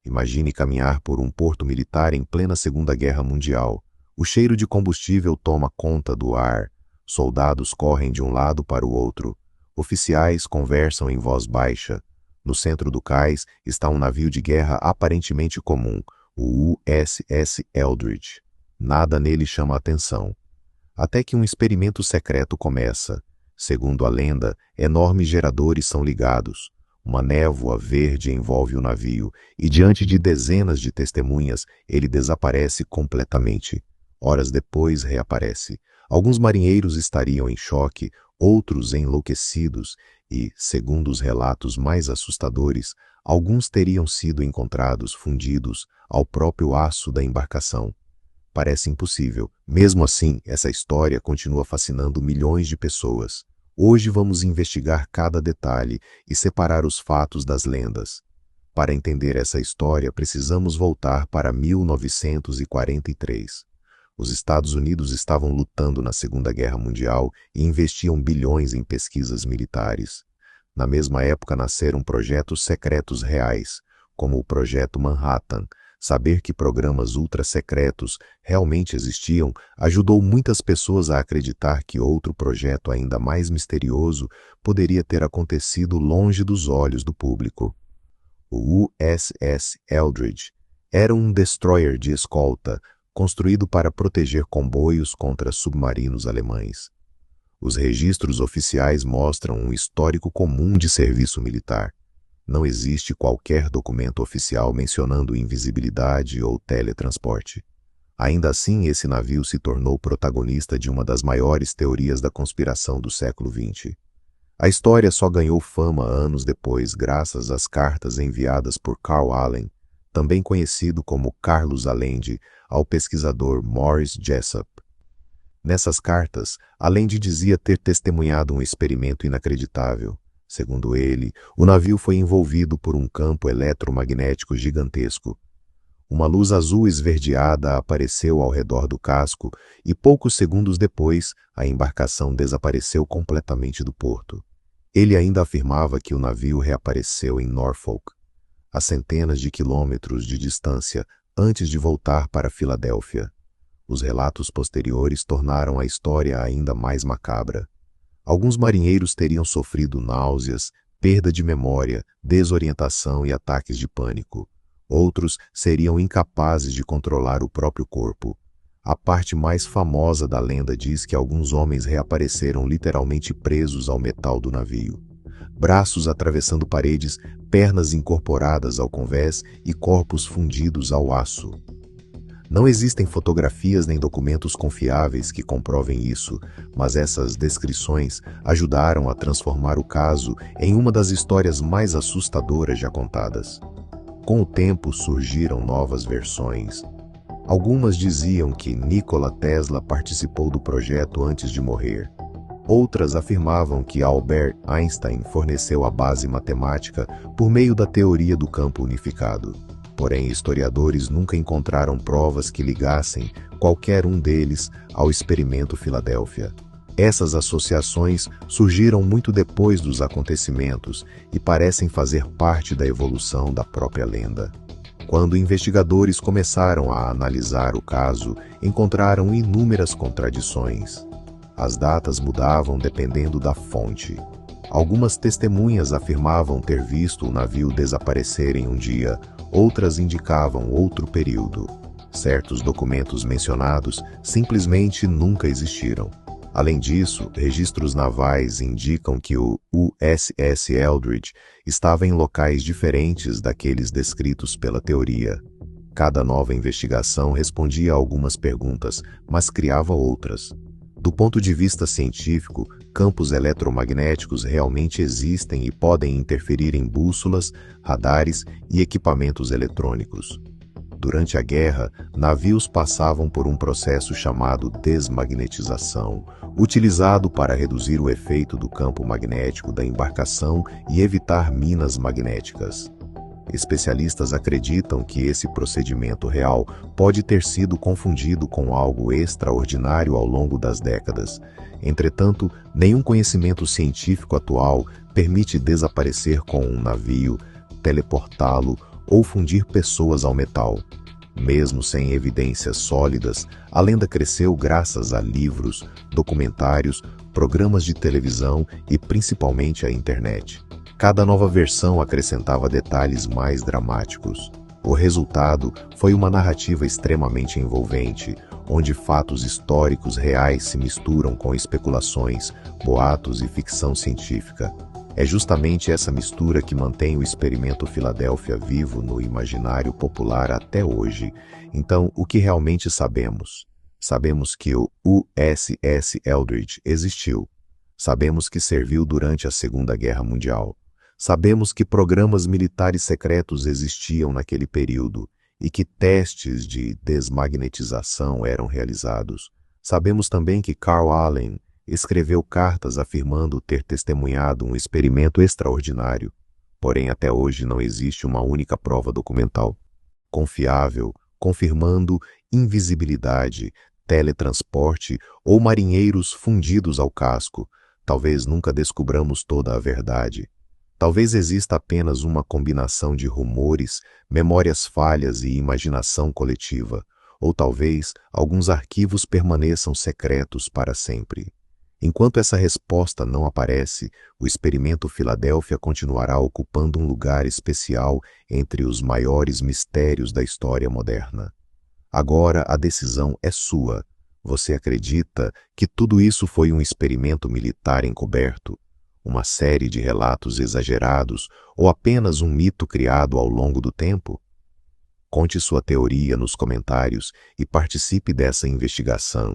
Imagine caminhar por um porto militar em plena Segunda Guerra Mundial. O cheiro de combustível toma conta do ar. Soldados correm de um lado para o outro. Oficiais conversam em voz baixa. No centro do cais está um navio de guerra aparentemente comum, o USS Eldridge. Nada nele chama atenção. Até que um experimento secreto começa. Segundo a lenda, enormes geradores são ligados. Uma névoa verde envolve o navio e, diante de dezenas de testemunhas, ele desaparece completamente. Horas depois, reaparece. Alguns marinheiros estariam em choque, outros enlouquecidos e, segundo os relatos mais assustadores, alguns teriam sido encontrados fundidos ao próprio aço da embarcação. Parece impossível. Mesmo assim, essa história continua fascinando milhões de pessoas. Hoje vamos investigar cada detalhe e separar os fatos das lendas. Para entender essa história, precisamos voltar para 1943. Os Estados Unidos estavam lutando na Segunda Guerra Mundial e investiam bilhões em pesquisas militares. Na mesma época nasceram projetos secretos reais, como o Projeto Manhattan. Saber que programas ultra-secretos realmente existiam ajudou muitas pessoas a acreditar que outro projeto ainda mais misterioso poderia ter acontecido longe dos olhos do público. O USS Eldridge era um destroyer de escolta, construído para proteger comboios contra submarinos alemães. Os registros oficiais mostram um histórico comum de serviço militar. Não existe qualquer documento oficial mencionando invisibilidade ou teletransporte. Ainda assim, esse navio se tornou protagonista de uma das maiores teorias da conspiração do século XX. A história só ganhou fama anos depois graças às cartas enviadas por Carl Allen, também conhecido como Carlos Allende, ao pesquisador Morris Jessup. Nessas cartas, Allende dizia ter testemunhado um experimento inacreditável. Segundo ele, o navio foi envolvido por um campo eletromagnético gigantesco. Uma luz azul esverdeada apareceu ao redor do casco e poucos segundos depois a embarcação desapareceu completamente do porto. Ele ainda afirmava que o navio reapareceu em Norfolk, a centenas de quilômetros de distância, antes de voltar para Filadélfia. Os relatos posteriores tornaram a história ainda mais macabra. Alguns marinheiros teriam sofrido náuseas, perda de memória, desorientação e ataques de pânico. Outros seriam incapazes de controlar o próprio corpo. A parte mais famosa da lenda diz que alguns homens reapareceram literalmente presos ao metal do navio. Braços atravessando paredes, pernas incorporadas ao convés e corpos fundidos ao aço. Não existem fotografias nem documentos confiáveis que comprovem isso, mas essas descrições ajudaram a transformar o caso em uma das histórias mais assustadoras já contadas. Com o tempo surgiram novas versões. Algumas diziam que Nikola Tesla participou do projeto antes de morrer. Outras afirmavam que Albert Einstein forneceu a base matemática por meio da teoria do campo unificado. Porém, historiadores nunca encontraram provas que ligassem qualquer um deles ao experimento Filadélfia. Essas associações surgiram muito depois dos acontecimentos e parecem fazer parte da evolução da própria lenda. Quando investigadores começaram a analisar o caso, encontraram inúmeras contradições. As datas mudavam dependendo da fonte. Algumas testemunhas afirmavam ter visto o navio desaparecer em um dia, outras indicavam outro período. Certos documentos mencionados simplesmente nunca existiram. Além disso, registros navais indicam que o USS Eldridge estava em locais diferentes daqueles descritos pela teoria. Cada nova investigação respondia a algumas perguntas, mas criava outras. Do ponto de vista científico, campos eletromagnéticos realmente existem e podem interferir em bússolas, radares e equipamentos eletrônicos. Durante a guerra, navios passavam por um processo chamado desmagnetização, utilizado para reduzir o efeito do campo magnético da embarcação e evitar minas magnéticas. Especialistas acreditam que esse procedimento real pode ter sido confundido com algo extraordinário ao longo das décadas. Entretanto, nenhum conhecimento científico atual permite desaparecer com um navio, teleportá-lo ou fundir pessoas ao metal. Mesmo sem evidências sólidas, a lenda cresceu graças a livros, documentários, programas de televisão e principalmente a internet. Cada nova versão acrescentava detalhes mais dramáticos. O resultado foi uma narrativa extremamente envolvente, onde fatos históricos reais se misturam com especulações, boatos e ficção científica. É justamente essa mistura que mantém o experimento Filadélfia vivo no imaginário popular até hoje. Então, o que realmente sabemos? Sabemos que o USS Eldridge existiu. Sabemos que serviu durante a Segunda Guerra Mundial. Sabemos que programas militares secretos existiam naquele período e que testes de desmagnetização eram realizados. Sabemos também que Carl Allen escreveu cartas afirmando ter testemunhado um experimento extraordinário. Porém, até hoje não existe uma única prova documental confiável confirmando invisibilidade, teletransporte ou marinheiros fundidos ao casco. Talvez nunca descubramos toda a verdade. Talvez exista apenas uma combinação de rumores, memórias falhas e imaginação coletiva, ou talvez alguns arquivos permaneçam secretos para sempre. Enquanto essa resposta não aparece, o experimento Filadélfia continuará ocupando um lugar especial entre os maiores mistérios da história moderna. Agora a decisão é sua. Você acredita que tudo isso foi um experimento militar encoberto? Uma série de relatos exagerados ou apenas um mito criado ao longo do tempo? Conte sua teoria nos comentários e participe dessa investigação.